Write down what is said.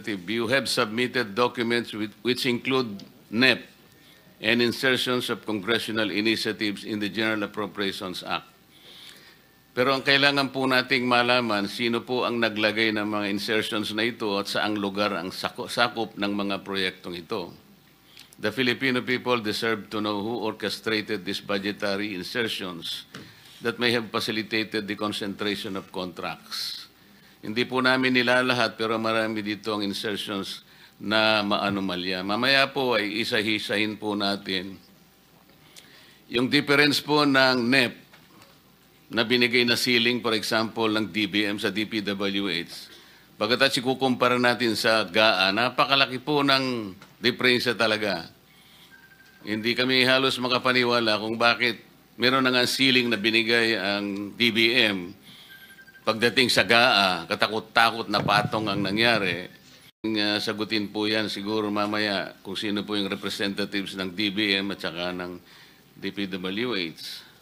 You have submitted documents which include NEP and insertions of congressional initiatives in the General Appropriations Act. Pero ang kailangan po nating malaman, sino po ang naglagay ng mga insertions na ito at saang lugar ang sakop ng mga proyektong ito. The Filipino people deserve to know who orchestrated these budgetary insertions that may have facilitated the concentration of contracts. Hindi po namin nilalahat pero marami dito ang insertions na maanomalya. Mamaya po ay isa-hisahin po natin yung difference po ng NEP na binigay na ceiling, for example, ng DBM sa DPWH. Pagkatapos ikukumpara natin sa GAA, napakalaki po ng diferensya talaga. Hindi kami halos makapaniwala kung bakit meron na nga ceiling na binigay ang DBM. Pagdating sa GAA, katakot-takot na patong ang nangyari. Sagutin po yan siguro mamaya kung sino po yung representatives ng DBM at saka ng DPWH.